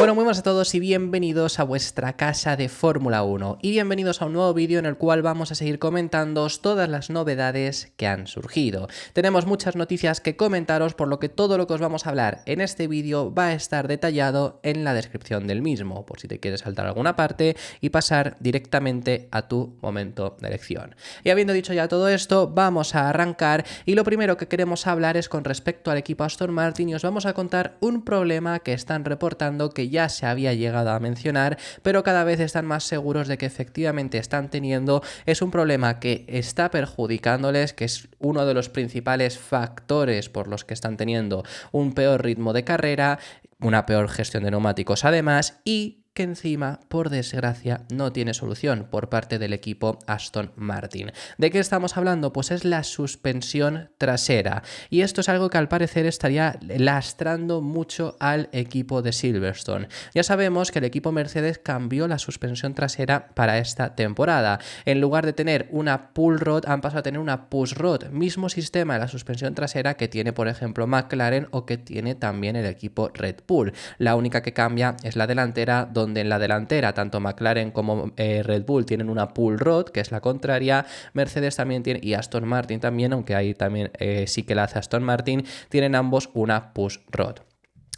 Bueno, muy buenas a todos y bienvenidos a vuestra casa de Fórmula 1 y bienvenidos a un nuevo vídeo en el cual vamos a seguir comentándoos todas las novedades que han surgido. Tenemos muchas noticias que comentaros, por lo que todo lo que os vamos a hablar en este vídeo va a estar detallado en la descripción del mismo, por si te quieres saltar alguna parte y pasar directamente a tu momento de elección. Y habiendo dicho ya todo esto, vamos a arrancar y lo primero que queremos hablar es con respecto al equipo Aston Martin y os vamos a contar un problema que están reportando que ya se había llegado a mencionar, pero cada vez están más seguros de que efectivamente están teniendo. Es un problema que está perjudicándoles, que es uno de los principales factores por los que están teniendo un peor ritmo de carrera, una peor gestión de neumáticos además, y que encima, por desgracia, no tiene solución por parte del equipo Aston Martin. ¿De qué estamos hablando? Pues es la suspensión trasera. Y esto es algo que al parecer estaría lastrando mucho al equipo de Silverstone. Ya sabemos que el equipo Mercedes cambió la suspensión trasera para esta temporada. En lugar de tener una pull rod, han pasado a tener una push rod. Mismo sistema de la suspensión trasera que tiene, por ejemplo, McLaren o que tiene también el equipo Red Bull. La única que cambia es la delantera, donde en la delantera tanto McLaren como Red Bull tienen una pull rod, que es la contraria. Mercedes también tiene, y Aston Martin también, aunque ahí también sí que la hace Aston Martin, tienen ambos una push rod.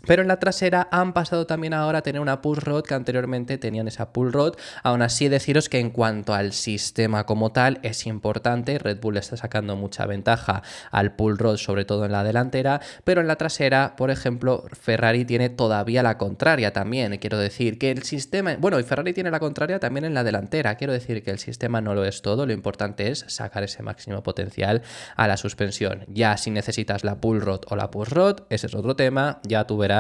Pero en la trasera han pasado también ahora a tener una push rod, que anteriormente tenían esa pull rod. Aún así, deciros que en cuanto al sistema como tal es importante. Red Bull está sacando mucha ventaja al pull rod, sobre todo en la delantera, pero en la trasera, por ejemplo, Ferrari tiene todavía la contraria también. Quiero decir que el sistema, bueno, y Ferrari tiene la contraria también en la delantera. Quiero decir que el sistema no lo es todo, lo importante es sacar ese máximo potencial a la suspensión. Ya si necesitas la pull rod o la push rod, ese es otro tema, ya tú verás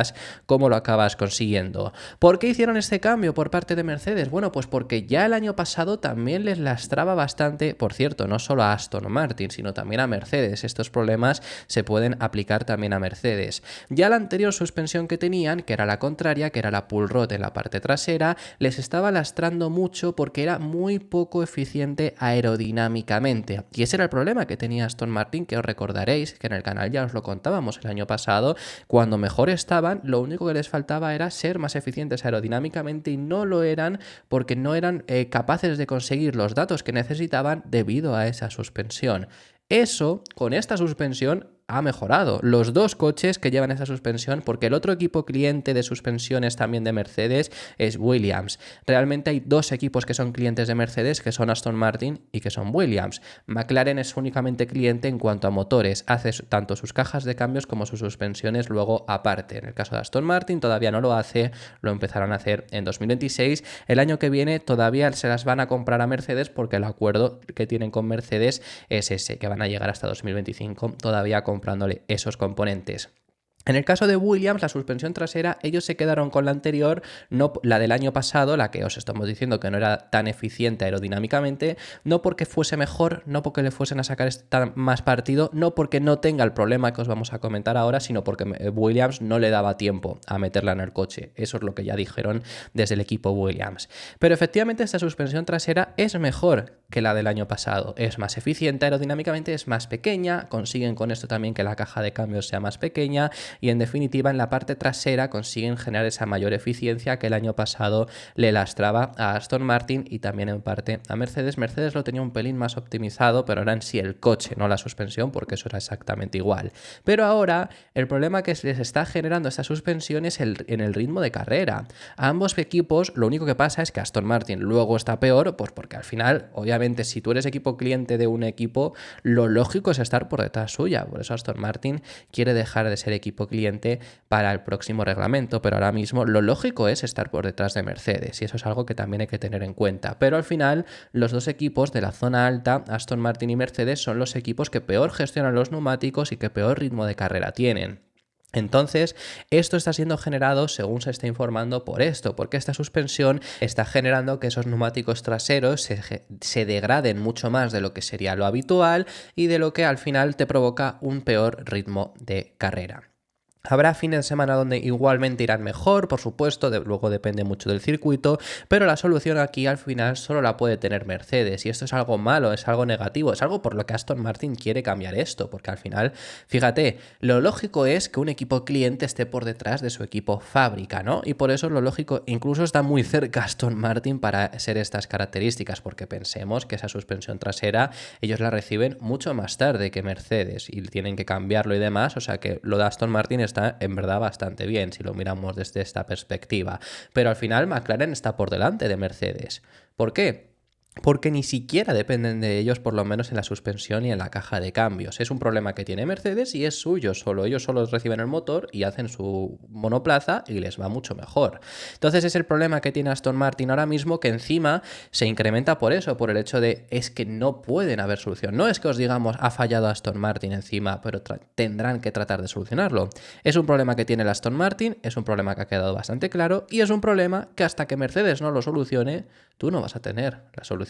cómo lo acabas consiguiendo. ¿Por qué hicieron este cambio por parte de Mercedes? Bueno, pues porque ya el año pasado también les lastraba bastante, por cierto, no solo a Aston Martin, sino también a Mercedes. Estos problemas se pueden aplicar también a Mercedes. Ya la anterior suspensión que tenían, que era la contraria, que era la pull rod en la parte trasera, les estaba lastrando mucho porque era muy poco eficiente aerodinámicamente. Y ese era el problema que tenía Aston Martin, que os recordaréis que en el canal ya os lo contábamos el año pasado. Cuando mejor estaban, lo único que les faltaba era ser más eficientes aerodinámicamente y no lo eran porque no eran capaces de conseguir los datos que necesitaban debido a esa suspensión. Eso, con esta suspensión, ha mejorado. Los dos coches que llevan esa suspensión, porque el otro equipo cliente de suspensiones también de Mercedes es Williams. Realmente hay dos equipos que son clientes de Mercedes, que son Aston Martin y que son Williams. McLaren es únicamente cliente en cuanto a motores, hace tanto sus cajas de cambios como sus suspensiones luego aparte. En el caso de Aston Martin todavía no lo hace, lo empezarán a hacer en 2026. El año que viene todavía se las van a comprar a Mercedes porque el acuerdo que tienen con Mercedes es ese, que van a llegar hasta 2025 todavía comprándole esos componentes. En el caso de Williams, la suspensión trasera, ellos se quedaron con la anterior, no la del año pasado, la que os estamos diciendo que no era tan eficiente aerodinámicamente, no porque fuese mejor, no porque le fuesen a sacar más partido, no porque no tenga el problema que os vamos a comentar ahora, sino porque Williams no le daba tiempo a meterla en el coche. Eso es lo que ya dijeron desde el equipo Williams. Pero efectivamente esta suspensión trasera es mejor que la del año pasado. Es más eficiente aerodinámicamente, es más pequeña, consiguen con esto también que la caja de cambios sea más pequeña, y en definitiva en la parte trasera consiguen generar esa mayor eficiencia que el año pasado le lastraba a Aston Martin y también en parte a Mercedes. Mercedes lo tenía un pelín más optimizado, pero era en sí el coche, no la suspensión, porque eso era exactamente igual. Pero ahora el problema que les está generando esta suspensión es en el ritmo de carrera. A ambos equipos lo único que pasa es que Aston Martin luego está peor, pues porque al final, obviamente, si tú eres equipo cliente de un equipo, lo lógico es estar por detrás suya. Por eso Aston Martin quiere dejar de ser equipo cliente para el próximo reglamento, pero ahora mismo lo lógico es estar por detrás de Mercedes y eso es algo que también hay que tener en cuenta. Pero al final los dos equipos de la zona alta, Aston Martin y Mercedes, son los equipos que peor gestionan los neumáticos y que peor ritmo de carrera tienen. Entonces, esto está siendo generado, según se está informando, por esto, porque esta suspensión está generando que esos neumáticos traseros se degraden mucho más de lo que sería lo habitual y de lo que al final te provoca un peor ritmo de carrera. Habrá fines de semana donde igualmente irán mejor, por supuesto, luego depende mucho del circuito, pero la solución aquí al final solo la puede tener Mercedes y esto es algo malo, es algo negativo, es algo por lo que Aston Martin quiere cambiar esto, porque al final, fíjate, lo lógico es que un equipo cliente esté por detrás de su equipo fábrica, ¿no? Y por eso lo lógico, incluso está muy cerca Aston Martin para ser estas características, porque pensemos que esa suspensión trasera ellos la reciben mucho más tarde que Mercedes y tienen que cambiarlo y demás, o sea que lo de Aston Martin está en verdad bastante bien si lo miramos desde esta perspectiva, pero al final McLaren está por delante de Mercedes. ¿Por qué? Porque ni siquiera dependen de ellos, por lo menos en la suspensión y en la caja de cambios. Es un problema que tiene Mercedes y es suyo solo. Ellos solo reciben el motor y hacen su monoplaza y les va mucho mejor. Entonces es el problema que tiene Aston Martin ahora mismo, que encima se incrementa por eso, por el hecho de es que no pueden haber solución. No es que os digamos ha fallado Aston Martin encima, pero tendrán que tratar de solucionarlo. Es un problema que tiene el Aston Martin, es un problema que ha quedado bastante claro y es un problema que hasta que Mercedes no lo solucione, tú no vas a tener la solución.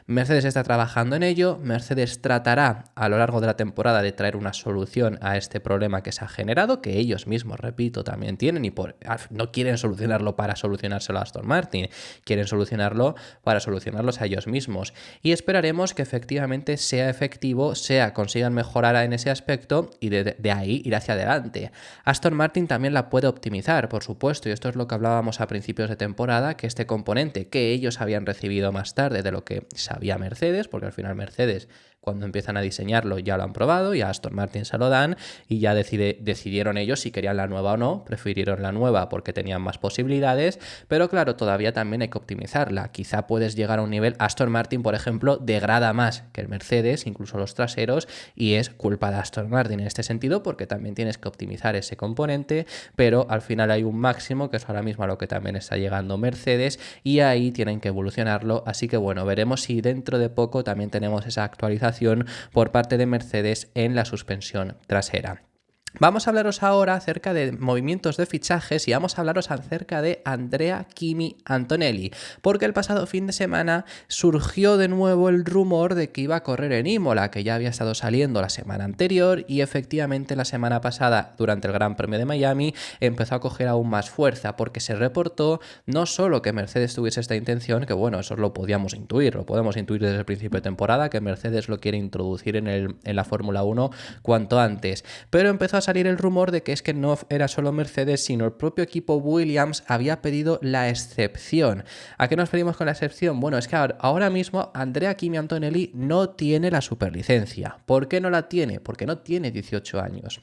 Mercedes está trabajando en ello, Mercedes tratará a lo largo de la temporada de traer una solución a este problema que se ha generado, que ellos mismos, repito, también tienen y no quieren solucionarlo para solucionárselo a Aston Martin, quieren solucionarlo para solucionarlos a ellos mismos y esperaremos que efectivamente sea efectivo, consigan mejorar en ese aspecto y de ahí ir hacia adelante. Aston Martin también la puede optimizar, por supuesto, y esto es lo que hablábamos a principios de temporada, que este componente que ellos habían recibido más tarde de lo que sabía Mercedes, porque al final Mercedes cuando empiezan a diseñarlo ya lo han probado, ya Aston Martin se lo dan y ya decidieron ellos si querían la nueva o no, prefirieron la nueva porque tenían más posibilidades, pero claro, todavía también hay que optimizarla. Quizá puedes llegar a un nivel, Aston Martin por ejemplo degrada más que el Mercedes, incluso los traseros, y es culpa de Aston Martin en este sentido porque también tienes que optimizar ese componente, pero al final hay un máximo que es ahora mismo a lo que también está llegando Mercedes y ahí tienen que evolucionarlo, así que bueno, veremos si dentro de poco también tenemos esa actualización por parte de Mercedes en la suspensión trasera. Vamos a hablaros ahora acerca de movimientos de fichajes y vamos a hablaros acerca de Andrea Kimi Antonelli, porque el pasado fin de semana surgió de nuevo el rumor de que iba a correr en Imola, que ya había estado saliendo la semana anterior y efectivamente la semana pasada, durante el Gran Premio de Miami, empezó a coger aún más fuerza porque se reportó no solo que Mercedes tuviese esta intención, que bueno, eso lo podemos intuir desde el principio de temporada, que Mercedes lo quiere introducir en la Fórmula 1 cuanto antes, pero empezó a salir el rumor de que es que no era solo Mercedes, sino el propio equipo Williams había pedido la excepción. ¿A qué nos referimos con la excepción? Bueno, es que ahora mismo Andrea Kimi Antonelli no tiene la superlicencia. ¿Por qué no la tiene? Porque no tiene 18 años.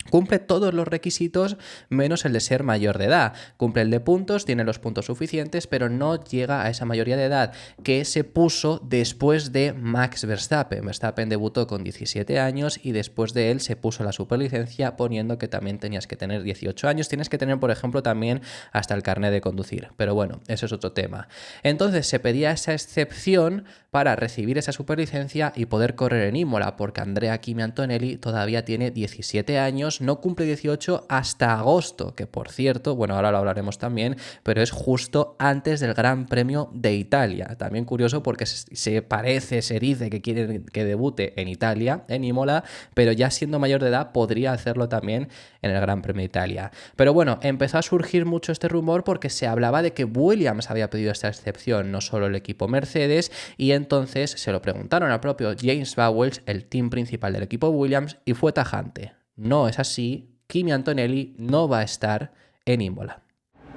Cumple todos los requisitos menos el de ser mayor de edad. Cumple el de puntos, tiene los puntos suficientes, pero no llega a esa mayoría de edad que se puso después de Max Verstappen. Verstappen debutó con 17 años y después de él se puso la superlicencia poniendo que también tenías que tener 18 años. Tienes que tener, por ejemplo, también hasta el carnet de conducir. Pero bueno, eso es otro tema. Entonces se pedía esa excepción para recibir esa superlicencia y poder correr en Imola, porque Andrea Kimi Antonelli todavía tiene 17 años, no cumple 18 hasta agosto, que por cierto, bueno, ahora lo hablaremos también, pero es justo antes del Gran Premio de Italia. También curioso porque se dice que quiere que debute en Italia, en Imola, pero ya siendo mayor de edad podría hacerlo también en el Gran Premio de Italia. Pero bueno, empezó a surgir mucho este rumor porque se hablaba de que Williams había pedido esta excepción, no solo el equipo Mercedes, y entonces se lo preguntaron al propio James Vowles, el team principal del equipo Williams, y fue tajante. No es así, Kimi Antonelli no va a estar en Imola.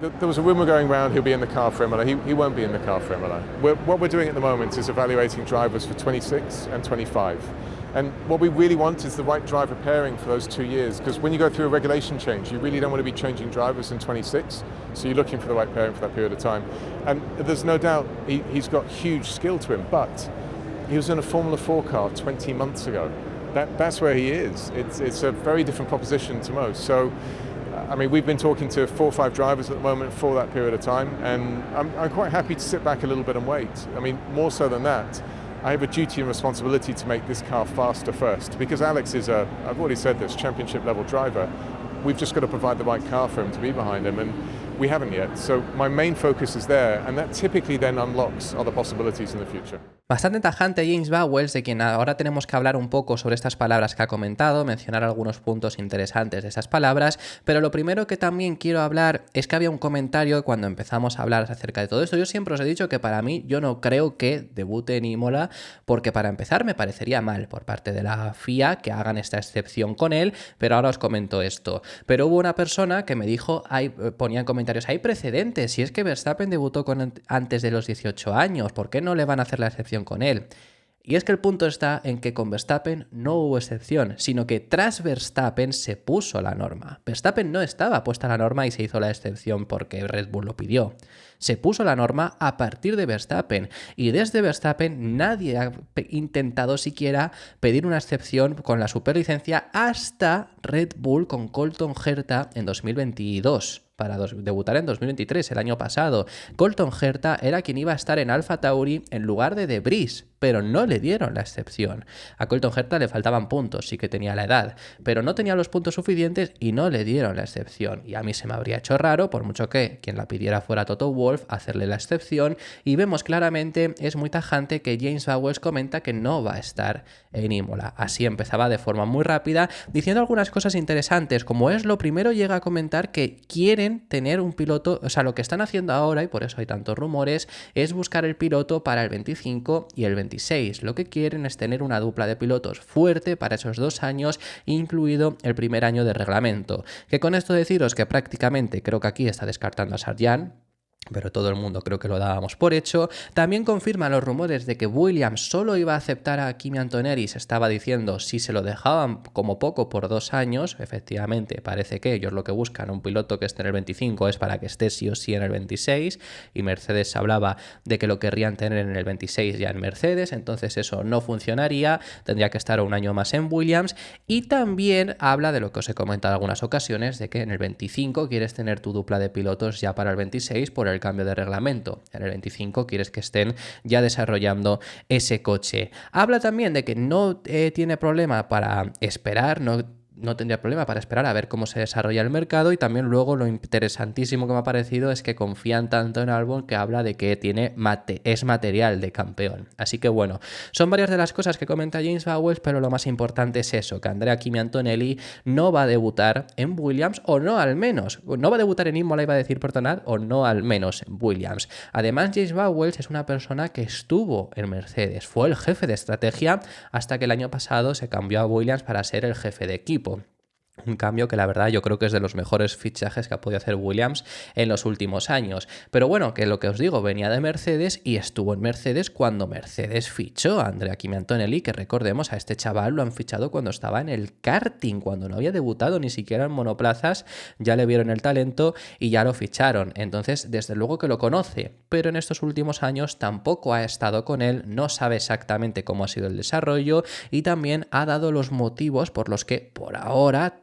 There was a rumour going around he'll be in the car for Imola. He won't be in the car for Imola. What we're doing at the moment is evaluating drivers for 26 and 25. And what we really want is the right driver pairing for those 2 years, because when you go through a regulation change, you really don't want to be changing drivers in 26, so you're looking for the right pairing for that period of time. And there's no doubt he's got huge skill to him, but he was in a Formula 4 car 20 months ago. That's where he is. It's a very different proposition to most. So, I mean, we've been talking to 4 or 5 drivers at the moment for that period of time, and I'm quite happy to sit back a little bit and wait. I mean, more so than that, I have a duty and responsibility to make this car faster first, because Alex is I've already said this, championship level driver. We've just got to provide the right car for him to be behind him, and we haven't yet. So my main focus is there, and that typically then unlocks other possibilities in the future. Bastante tajante James Bowles, de quien ahora tenemos que hablar un poco sobre estas palabras que ha comentado, mencionar algunos puntos interesantes de esas palabras, pero lo primero que también quiero hablar es que había un comentario cuando empezamos a hablar acerca de todo esto. Yo siempre os he dicho que para mí, yo no creo que debute en Imola, porque para empezar me parecería mal por parte de la FIA que hagan esta excepción con él, pero ahora os comento esto. Pero hubo una persona que me dijo, ponía en comentarios, hay precedentes, si es que Verstappen debutó antes de los 18 años, ¿por qué no le van a hacer la excepción con él? Y es que el punto está en que con Verstappen no hubo excepción, sino que tras Verstappen se puso la norma. Verstappen no estaba puesta la norma y se hizo la excepción porque Red Bull lo pidió. Se puso la norma a partir de Verstappen y desde Verstappen nadie ha intentado siquiera pedir una excepción con la superlicencia hasta Red Bull con Colton Herta en 2022. Para debutar en 2023, el año pasado. Colton Herta era quien iba a estar en Alpha Tauri en lugar de De Vries, pero no le dieron la excepción. A Colton Herta le faltaban puntos, sí que tenía la edad, pero no tenía los puntos suficientes y no le dieron la excepción. Y a mí se me habría hecho raro, por mucho que quien la pidiera fuera Toto Wolff, hacerle la excepción, y vemos claramente, es muy tajante, que James Bowles comenta que no va a estar en Imola. Así empezaba de forma muy rápida, diciendo algunas cosas interesantes, como es lo primero, llega a comentar que quieren tener un piloto, o sea, lo que están haciendo ahora, y por eso hay tantos rumores, es buscar el piloto para el 25 y el 26. Lo que quieren es tener una dupla de pilotos fuerte para esos 2 años, incluido el primer año de reglamento. Que con esto deciros que prácticamente creo que aquí está descartando a Sargent, pero todo el mundo creo que lo dábamos por hecho. También confirman los rumores de que Williams solo iba a aceptar a Kimi Antonelli. Se estaba diciendo si se lo dejaban como poco por 2 años. Efectivamente, parece que ellos lo que buscan, un piloto que esté en el 25, es para que esté sí o sí en el 26. Y Mercedes hablaba de que lo querrían tener en el 26 ya en Mercedes. Entonces eso no funcionaría. Tendría que estar un año más en Williams. Y también habla de lo que os he comentado en algunas ocasiones, de que en el 25 quieres tener tu dupla de pilotos ya para el 26 por el cambio de reglamento. En el 25 quieres que estén ya desarrollando ese coche. Habla también de que no tiene problema para esperar, no tendría problema para esperar a ver cómo se desarrolla el mercado, y también luego lo interesantísimo que me ha parecido es que confían tanto en Albon que habla de que es material de campeón. Así que bueno, son varias de las cosas que comenta James Bowles, pero lo más importante es eso, que Andrea Kimi Antonelli no va a debutar en Williams, o no al menos, no va a debutar en Imola, iba a decir, perdonad, o no al menos en Williams. Además, James Bowles es una persona que estuvo en Mercedes, fue el jefe de estrategia hasta que el año pasado se cambió a Williams para ser el jefe de equipo. Un cambio que la verdad yo creo que es de los mejores fichajes que ha podido hacer Williams en los últimos años. Pero bueno, que lo que os digo, venía de Mercedes y estuvo en Mercedes cuando Mercedes fichó a Andrea Kimi Antonelli, que recordemos, a este chaval lo han fichado cuando estaba en el karting, cuando no había debutado ni siquiera en monoplazas, ya le vieron el talento y ya lo ficharon. Entonces, desde luego que lo conoce, pero en estos últimos años tampoco ha estado con él, no sabe exactamente cómo ha sido el desarrollo y también ha dado los motivos por los que por ahora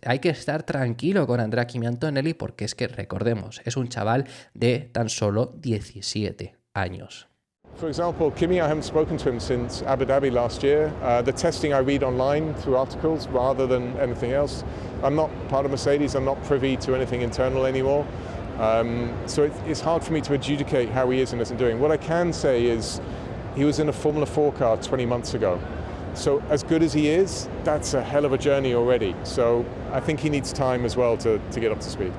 hay que estar tranquilo con Andrea Kimi Antonelli, porque es que, recordemos, es un chaval de tan solo 17 años. For example, Kimi, I haven't spoken to him since Abu Dhabi last year. The testing I read online through articles rather than anything else. I'm not part of Mercedes, I'm not privy to anything internal anymore. So it's hard for me to adjudicate how he is and isn't doing. What I can say is he was in a Formula 4 car 20 months ago. So as good as he is, that's a hell of a journey already. So I think he needs time as well to get up to speed.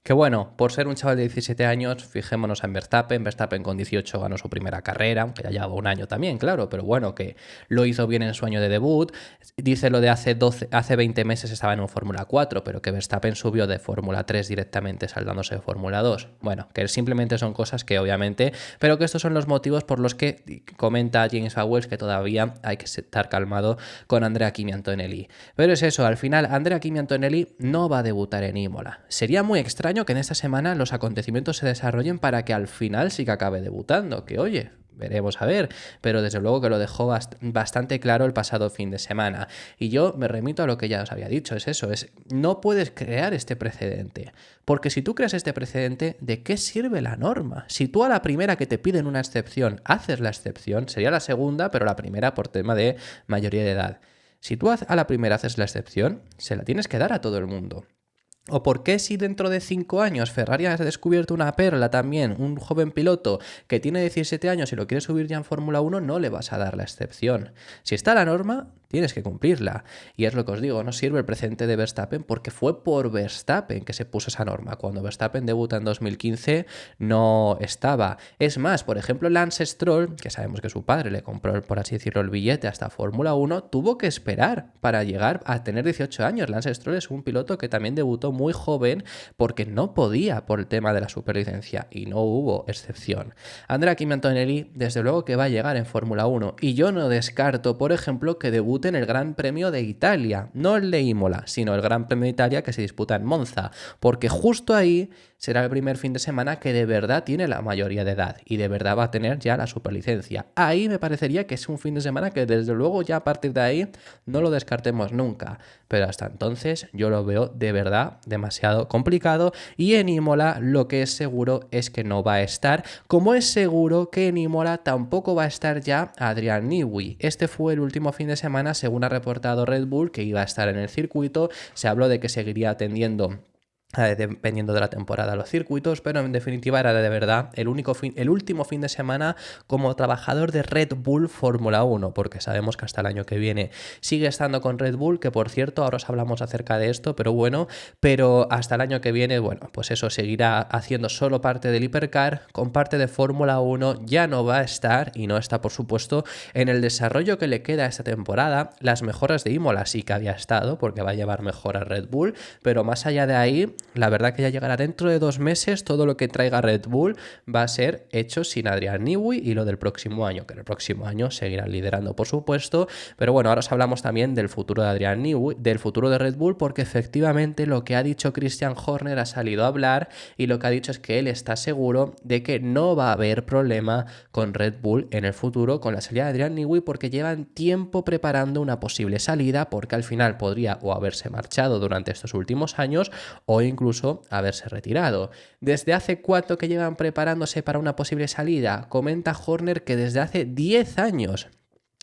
Que bueno, por ser un chaval de 17 años, fijémonos en Verstappen. Verstappen con 18 ganó su primera carrera, aunque ya llevaba un año también, claro, pero bueno, que lo hizo bien en su año de debut. Dice lo de hace 20 meses estaba en un Fórmula 4, pero que Verstappen subió de Fórmula 3 directamente saldándose de Fórmula 2. Bueno, que simplemente son cosas que obviamente, pero que estos son los motivos por los que comenta James Bowles que todavía hay que estar calmado con Andrea Kimi Antonelli. Pero es eso, al final Andrea Kimi Antonelli no va a debutar en Imola. Sería muy extraño que en esta semana los acontecimientos se desarrollen para que al final sí que acabe debutando, que oye, veremos a ver, pero desde luego que lo dejó bastante claro el pasado fin de semana. Y yo me remito a lo que ya os había dicho, es eso, no puedes crear este precedente, porque si tú creas este precedente, ¿de qué sirve la norma? Si tú a la primera que te piden una excepción haces la excepción, sería la segunda, pero la primera por tema de mayoría de edad. Si tú a la primera haces la excepción, se la tienes que dar a todo el mundo. ¿O por qué si dentro de 5 años Ferrari ha descubierto una perla también, un joven piloto que tiene 17 años y lo quiere subir ya en Fórmula 1, no le vas a dar la excepción? Si está la norma, tienes que cumplirla. Y es lo que os digo, no sirve el precedente de Verstappen porque fue por Verstappen que se puso esa norma. Cuando Verstappen debuta en 2015 no estaba. Es más, por ejemplo, Lance Stroll, que sabemos que su padre le compró, por así decirlo, el billete hasta Fórmula 1, tuvo que esperar para llegar a tener 18 años. Lance Stroll es un piloto que también debutó muy joven porque no podía por el tema de la superlicencia y no hubo excepción. Andrea Kimi Antonelli, desde luego que va a llegar en Fórmula 1 y yo no descarto, por ejemplo, que debute en el Gran Premio de Italia, no el de Imola, sino el Gran Premio de Italia que se disputa en Monza, porque justo ahí será el primer fin de semana que de verdad tiene la mayoría de edad y de verdad va a tener ya la superlicencia. Ahí me parecería que es un fin de semana que desde luego ya a partir de ahí no lo descartemos nunca, pero hasta entonces yo lo veo de verdad demasiado complicado y en Imola lo que es seguro es que no va a estar, como es seguro que en Imola tampoco va a estar ya Adrian Newey. Este fue el último fin de semana, según ha reportado Red Bull, que iba a estar en el circuito. Se habló de que seguiría atendiendo dependiendo de la temporada los circuitos, pero en definitiva era de verdad el último fin de semana como trabajador de Red Bull Fórmula 1, porque sabemos que hasta el año que viene sigue estando con Red Bull, que por cierto ahora os hablamos acerca de esto, pero hasta el año que viene, bueno, pues eso seguirá haciendo solo parte del Hipercar, con parte de Fórmula 1 ya no va a estar y no está por supuesto en el desarrollo que le queda esta temporada. Las mejoras de Imola sí que había estado porque va a llevar mejor a Red Bull, pero más allá de ahí la verdad que ya llegará dentro de 2 meses. Todo lo que traiga Red Bull va a ser hecho sin Adrian Newey y lo del próximo año, que en el próximo año seguirán liderando por supuesto, pero bueno, ahora os hablamos también del futuro de Adrian Newey, del futuro de Red Bull, porque efectivamente lo que ha dicho Christian Horner ha salido a hablar y lo que ha dicho es que él está seguro de que no va a haber problema con Red Bull en el futuro con la salida de Adrian Newey, porque llevan tiempo preparando una posible salida, porque al final podría o haberse marchado durante estos últimos años o incluso haberse retirado. ¿Desde hace cuánto que llevan preparándose para una posible salida? Comenta Horner que desde hace 10 años.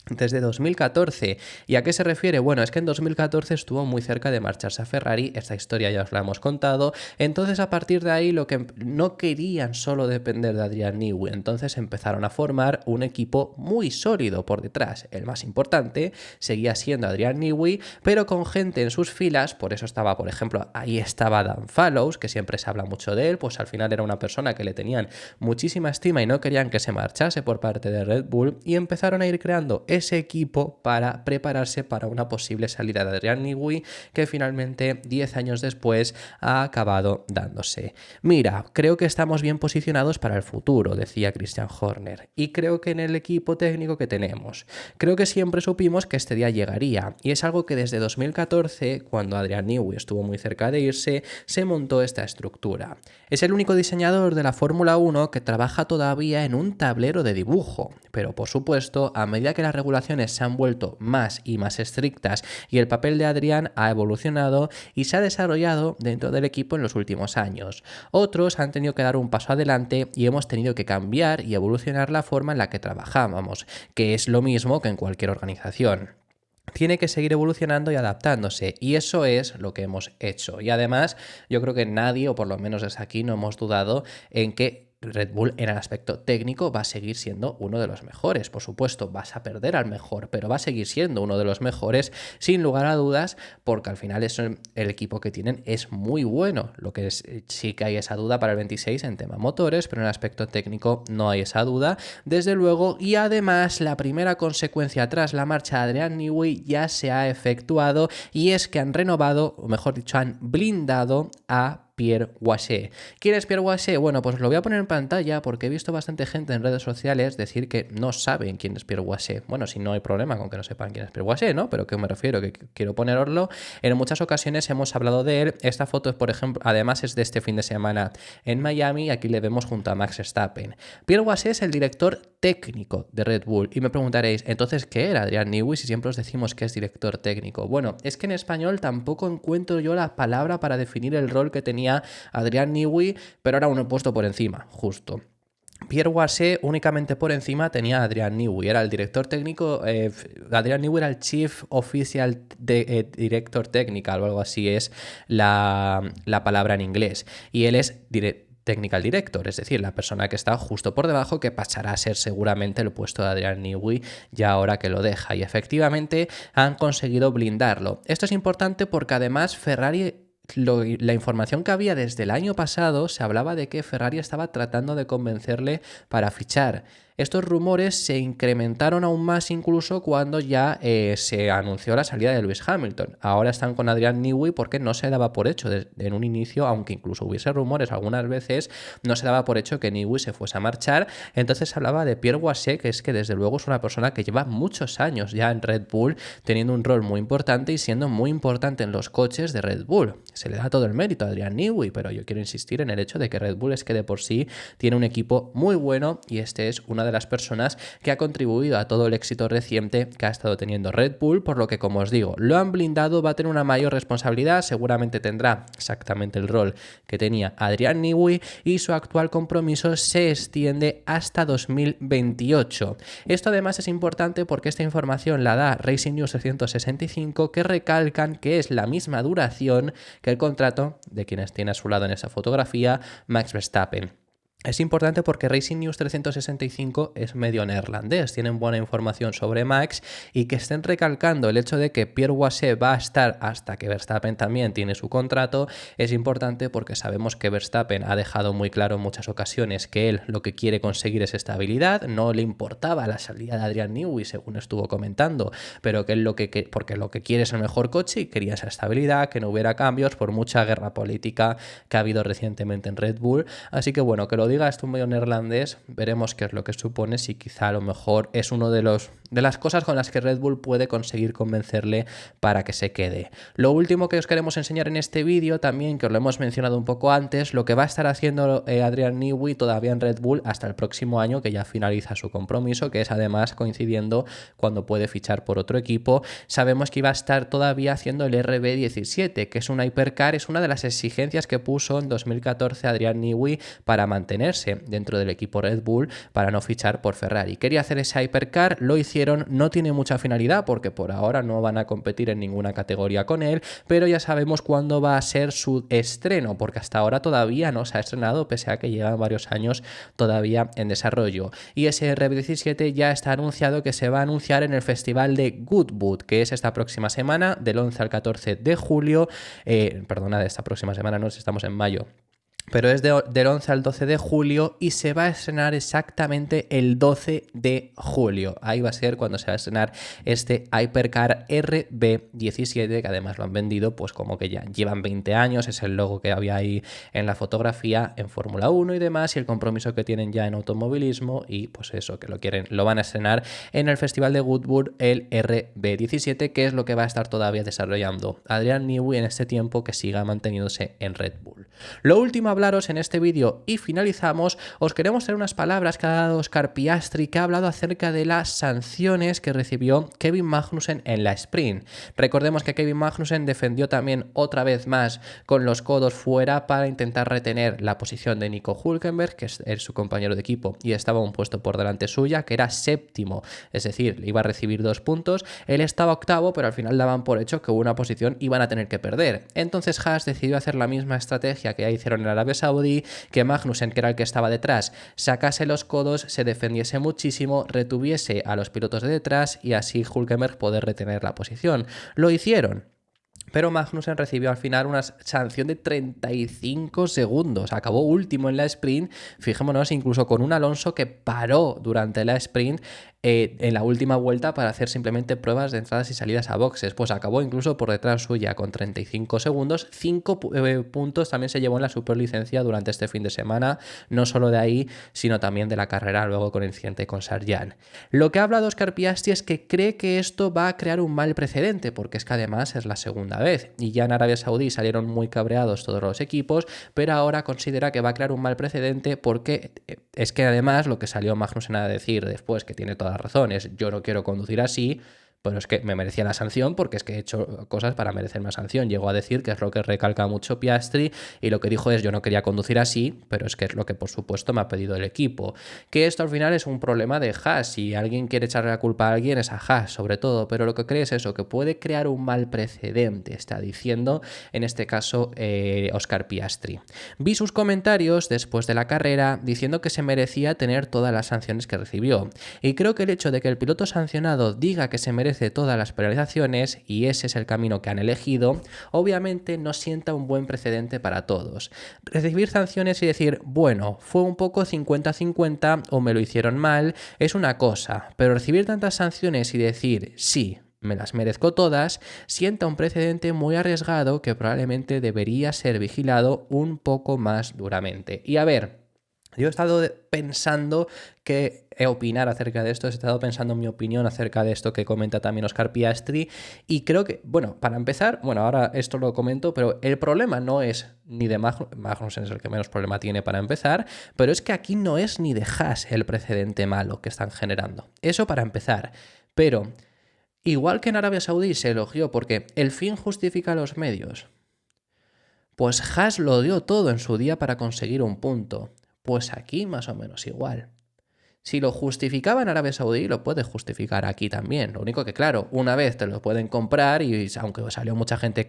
Desde 2014. ¿Y a qué se refiere? Bueno, es que en 2014 estuvo muy cerca de marcharse a Ferrari, esta historia ya os la hemos contado, entonces a partir de ahí lo que no querían solo depender de Adrian Newey, entonces empezaron a formar un equipo muy sólido por detrás. El más importante seguía siendo Adrian Newey, pero con gente en sus filas, por eso estaba, por ejemplo, ahí estaba Dan Fallows, que siempre se habla mucho de él, pues al final era una persona que le tenían muchísima estima y no querían que se marchase por parte de Red Bull, y empezaron a ir creando ese equipo para prepararse para una posible salida de Adrian Newey, que finalmente 10 años después ha acabado dándose. Mira, creo que estamos bien posicionados para el futuro, decía Christian Horner, y creo que en el equipo técnico que tenemos, creo que siempre supimos que este día llegaría, y es algo que desde 2014, cuando Adrian Newey estuvo muy cerca de irse, se montó esta estructura. Es el único diseñador de la Fórmula 1 que trabaja todavía en un tablero de dibujo, pero por supuesto, a medida que las regulaciones se han vuelto más y más estrictas y el papel de Adrian ha evolucionado y se ha desarrollado dentro del equipo en los últimos años. Otros han tenido que dar un paso adelante y hemos tenido que cambiar y evolucionar la forma en la que trabajábamos, que es lo mismo que en cualquier organización. Tiene que seguir evolucionando y adaptándose, y eso es lo que hemos hecho. Y además, yo creo que nadie, o por lo menos desde aquí, no hemos dudado en que Red Bull en el aspecto técnico va a seguir siendo uno de los mejores. Por supuesto, vas a perder al mejor, pero va a seguir siendo uno de los mejores sin lugar a dudas, porque al final el equipo que tienen es muy bueno. Lo que sí que hay esa duda para el 26 en tema motores, pero en el aspecto técnico no hay esa duda, desde luego. Y además, la primera consecuencia tras la marcha de Adrian Newey ya se ha efectuado, y es que han renovado, o mejor dicho, han blindado a Pierre Gasly. ¿Quién es Pierre Gasly? Bueno, pues os lo voy a poner en pantalla porque he visto bastante gente en redes sociales decir que no saben quién es Pierre Gasly. Bueno, si no hay problema con que no sepan quién es Pierre Gasly, ¿no? Pero ¿qué me refiero? Que quiero poneroslo. En muchas ocasiones hemos hablado de él. Esta foto, por ejemplo, además es de este fin de semana en Miami. Aquí le vemos junto a Max Verstappen. Pierre Gasly es el director técnico de Red Bull. Y me preguntaréis, ¿entonces qué era Adrian Newey si siempre os decimos que es director técnico? Bueno, es que en español tampoco encuentro yo la palabra para definir el rol que tenía Adrian Newey, pero ahora uno he puesto por encima, justo. Pierre Gasly únicamente por encima tenía a Adrian Newey, era el director técnico, Adrian Newey era el Chief Official Director Technical o algo así es la palabra en inglés, y él es Technical Director, es decir, la persona que está justo por debajo, que pasará a ser seguramente el puesto de Adrian Newey ya ahora que lo deja, y efectivamente han conseguido blindarlo. Esto es importante porque además Ferrari... La información que había desde el año pasado se hablaba de que Ferrari estaba tratando de convencerle para fichar. Estos rumores se incrementaron aún más incluso cuando ya se anunció la salida de Lewis Hamilton. Ahora están con Adrian Newey porque no se daba por hecho en un inicio, aunque incluso hubiese rumores algunas veces, no se daba por hecho que Newey se fuese a marchar. Entonces se hablaba de Pierre Gasly, que es que desde luego es una persona que lleva muchos años ya en Red Bull, teniendo un rol muy importante y siendo muy importante en los coches de Red Bull. Se le da todo el mérito a Adrian Newey, pero yo quiero insistir en el hecho de que Red Bull es que de por sí tiene un equipo muy bueno, y este es una de las personas que ha contribuido a todo el éxito reciente que ha estado teniendo Red Bull, por lo que, como os digo, lo han blindado, va a tener una mayor responsabilidad, seguramente tendrá exactamente el rol que tenía Adrian Newey, y su actual compromiso se extiende hasta 2028. Esto además es importante porque esta información la da Racing News 365, que recalcan que es la misma duración que el contrato de quienes tiene a su lado en esa fotografía Max Verstappen. Es importante porque Racing News 365 es medio neerlandés, tienen buena información sobre Max, y que estén recalcando el hecho de que Pierre Gasly va a estar hasta que Verstappen también tiene su contrato es importante porque sabemos que Verstappen ha dejado muy claro en muchas ocasiones que él lo que quiere conseguir es estabilidad, no le importaba la salida de Adrian Newey según estuvo comentando, pero que él porque lo que quiere es el mejor coche y quería esa estabilidad, que no hubiera cambios por mucha guerra política que ha habido recientemente en Red Bull, así que bueno, que lo diga esto un medio neerlandés, veremos qué es lo que supone, si quizá a lo mejor es uno de las cosas con las que Red Bull puede conseguir convencerle para que se quede. Lo último que os queremos enseñar en este vídeo también, que os lo hemos mencionado un poco antes, lo que va a estar haciendo Adrian Newey todavía en Red Bull hasta el próximo año, que ya finaliza su compromiso, que es además coincidiendo cuando puede fichar por otro equipo. Sabemos que iba a estar todavía haciendo el RB17, que es una hypercar, es una de las exigencias que puso en 2014 Adrian Newey para mantenerse dentro del equipo Red Bull, para no fichar por Ferrari. Quería hacer esa hypercar, lo hicieron, no tiene mucha finalidad porque por ahora no van a competir en ninguna categoría con él, pero ya sabemos cuándo va a ser su estreno, porque hasta ahora todavía no se ha estrenado, pese a que llevan varios años todavía en desarrollo. Y ese RB17 ya está anunciado que se va a anunciar en el festival de Goodwood, que es esta próxima semana, del 11 al 14 de julio, perdona, de esta próxima semana, no, si estamos en mayo. Pero es del 11 al 12 de julio y se va a estrenar exactamente el 12 de julio. Ahí va a ser cuando se va a estrenar este Hypercar RB17, que además lo han vendido pues como que ya llevan 20 años, es el logo que había ahí en la fotografía en Fórmula 1 y demás, y el compromiso que tienen ya en automovilismo, y pues eso, que lo van a estrenar en el Festival de Goodwood, el RB17, que es lo que va a estar todavía desarrollando Adrian Newey en este tiempo que siga manteniéndose en Red Bull. Lo último hablaros en este vídeo y finalizamos, os queremos traer unas palabras que ha dado Oscar Piastri, que ha hablado acerca de las sanciones que recibió Kevin Magnussen en la sprint. Recordemos que Kevin Magnussen defendió también otra vez más con los codos fuera para intentar retener la posición de Nico Hülkenberg, que es su compañero de equipo y estaba un puesto por delante suya, que era séptimo, es decir, iba a recibir 2 puntos, él estaba octavo, pero al final daban por hecho que una posición iban a tener que perder. Entonces Haas decidió hacer la misma estrategia que ya hicieron en Arabia Saudí, que Magnussen, que era el que estaba detrás, sacase los codos, se defendiese muchísimo, retuviese a los pilotos de detrás y así Hülkenberg poder retener la posición. Lo hicieron. Pero Magnussen recibió al final una sanción de 35 segundos. Acabó último en la sprint. Fijémonos, incluso con un Alonso que paró durante la sprint en la última vuelta para hacer simplemente pruebas de entradas y salidas a boxes. Pues acabó incluso por detrás suya con 35 segundos. 5 puntos también se llevó en la superlicencia durante este fin de semana. No solo de ahí, sino también de la carrera luego con el incidente con Sargent. Lo que ha hablado Oscar Piastri es que cree que esto va a crear un mal precedente, porque es que además es la segunda vez. Y ya en Arabia Saudí salieron muy cabreados todos los equipos, pero ahora considera que va a crear un mal precedente porque es que además lo que salió Magnussen a decir después, que tiene todas las razones, yo no quiero conducir así, Pero es que me merecía la sanción porque es que he hecho cosas para merecerme la sanción. Llegó a decir, que es lo que recalca mucho Piastri, y lo que dijo es: yo no quería conducir así, pero es que es lo que por supuesto me ha pedido el equipo. Que esto al final es un problema de Haas. Si alguien quiere echarle la culpa a alguien es a Haas, sobre todo, pero lo que cree es eso, que puede crear un mal precedente, está diciendo en este caso Oscar Piastri. Vi sus comentarios después de la carrera diciendo que se merecía tener todas las sanciones que recibió. Y creo que el hecho de que el piloto sancionado diga que se merece todas las penalizaciones, y ese es el camino que han elegido, obviamente no sienta un buen precedente para todos. Recibir sanciones y decir, bueno, fue un poco 50-50 o me lo hicieron mal, es una cosa, pero recibir tantas sanciones y decir, sí, me las merezco todas, sienta un precedente muy arriesgado que probablemente debería ser vigilado un poco más duramente. Y a ver, yo he estado pensando que opinar acerca de esto, he estado pensando en mi opinión acerca de esto que comenta también Oscar Piastri, y creo que, bueno, para empezar, bueno, ahora esto lo comento, pero el problema no es ni de Magnussen, es el que menos problema tiene para empezar, pero es que aquí no es ni de Haas el precedente malo que están generando. Eso para empezar, pero igual que en Arabia Saudí se elogió porque el fin justifica los medios, pues Haas lo dio todo en su día para conseguir un punto. Pues aquí más o menos igual. Si lo justificaba en Arabia Saudí, lo puede justificar aquí también. Lo único que, claro, una vez te lo pueden comprar y aunque salió mucha gente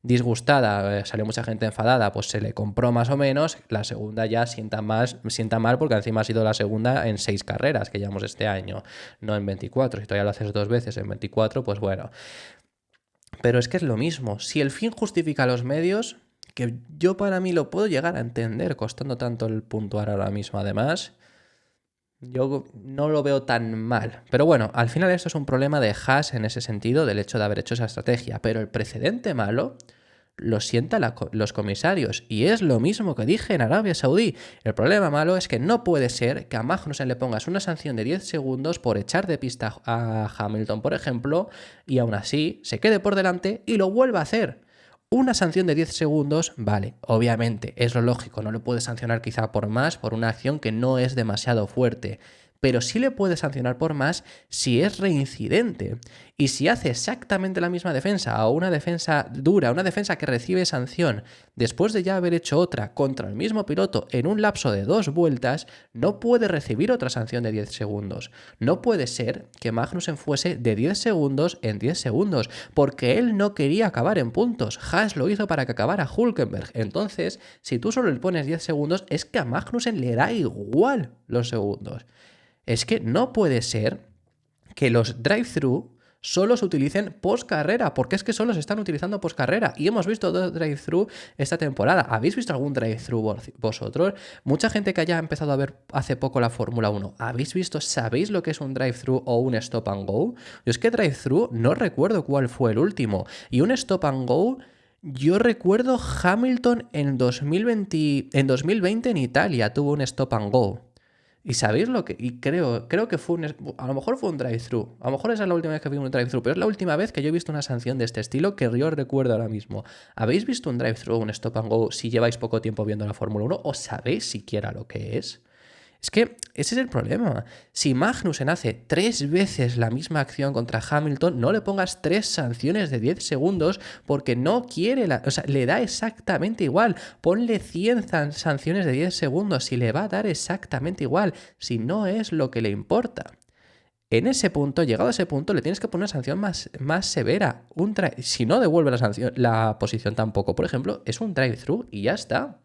disgustada, salió mucha gente enfadada, pues se le compró más o menos, la segunda ya sienta mal porque encima ha sido la segunda en 6 carreras que llevamos este año, no en 24. Si todavía lo haces 2 veces en 24, pues bueno. Pero es que es lo mismo. Si el fin justifica los medios, que yo para mí lo puedo llegar a entender, costando tanto el puntuar ahora mismo además, yo no lo veo tan mal. Pero bueno, al final esto es un problema de Haas en ese sentido, del hecho de haber hecho esa estrategia. Pero el precedente malo lo sientan los comisarios. Y es lo mismo que dije en Arabia Saudí. El problema malo es que no puede ser que a Magnussen le pongas una sanción de 10 segundos por echar de pista a Hamilton, por ejemplo, y aún así se quede por delante y lo vuelva a hacer. Una sanción de 10 segundos, vale, obviamente, es lo lógico, no le puedes sancionar quizá por más, por una acción que no es demasiado fuerte, pero sí le puedes sancionar por más si es reincidente. Y si hace exactamente la misma defensa o una defensa dura, una defensa que recibe sanción, después de ya haber hecho otra contra el mismo piloto en un lapso de 2 vueltas, no puede recibir otra sanción de 10 segundos. No puede ser que Magnussen fuese de 10 segundos en 10 segundos, porque él no quería acabar en puntos. Haas lo hizo para que acabara Hülkenberg. Entonces, si tú solo le pones 10 segundos, es que a Magnussen le da igual los segundos. Es que no puede ser que los drive-thru solo se utilicen post-carrera, porque es que solo se están utilizando post-carrera. Y hemos visto 2 drive-thru esta temporada. ¿Habéis visto algún drive-thru vosotros? Mucha gente que haya empezado a ver hace poco la Fórmula 1, ¿sabéis lo que es un drive-thru o un stop and go? Yo es que drive-thru no recuerdo cuál fue el último. Y un stop and go, yo recuerdo Hamilton en 2020 en Italia tuvo un stop and go. ¿Y sabéis lo que? Y creo que a lo mejor fue un drive-thru. A lo mejor esa es la última vez que vi un drive-thru, pero es la última vez que yo he visto una sanción de este estilo que yo recuerdo ahora mismo. ¿Habéis visto un drive-thru o un stop and go si lleváis poco tiempo viendo la Fórmula 1 o sabéis siquiera lo que es? Es que ese es el problema. Si Magnussen hace 3 veces la misma acción contra Hamilton, no le pongas 3 sanciones de 10 segundos porque no quiere, le da exactamente igual. Ponle 100 sanciones de 10 segundos si le va a dar exactamente igual, si no es lo que le importa. En ese punto, llegado a ese punto, le tienes que poner una sanción más severa. Si no devuelve la posición tampoco, por ejemplo, es un drive-thru y ya está.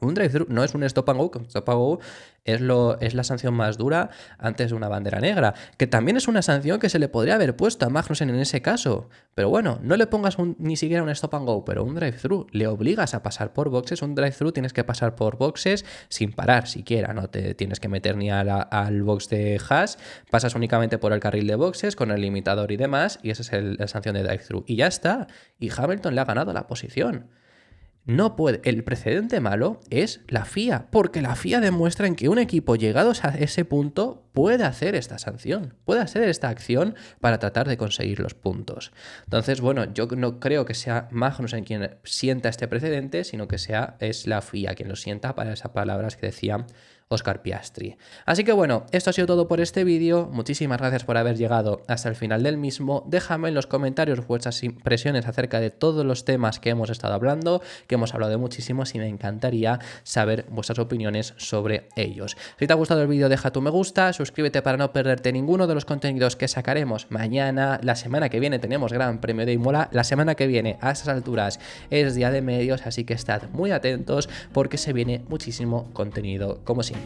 Un drive-thru no es un stop and go, que un stop and go es la sanción más dura antes de una bandera negra, que también es una sanción que se le podría haber puesto a Magnussen en ese caso. Pero bueno, no le pongas ni siquiera un stop and go, pero un drive-thru, le obligas a pasar por boxes. Un drive-thru tienes que pasar por boxes sin parar siquiera, no te tienes que meter ni al box de Haas, pasas únicamente por el carril de boxes con el limitador y demás, y esa es la sanción de drive-thru. Y ya está, y Hamilton le ha ganado la posición. No puede. El precedente malo es la FIA, porque la FIA demuestra en que un equipo llegados a ese punto puede hacer esta sanción, puede hacer esta acción para tratar de conseguir los puntos. Entonces, bueno, yo no creo que sea Magnussen quien sienta este precedente, sino que es la FIA quien lo sienta para esas palabras que decía Oscar Piastri. Así que bueno, esto ha sido todo por este vídeo. Muchísimas gracias por haber llegado hasta el final del mismo. Déjame en los comentarios vuestras impresiones acerca de todos los temas que hemos estado hablando, que hemos hablado de muchísimos, y me encantaría saber vuestras opiniones sobre ellos. Si te ha gustado el vídeo, deja tu me gusta, suscríbete para no perderte ninguno de los contenidos que sacaremos mañana. La semana que viene tenemos Gran Premio de Imola. La semana que viene, a estas alturas, es Día de Medios, así que estad muy atentos porque se viene muchísimo contenido como siempre.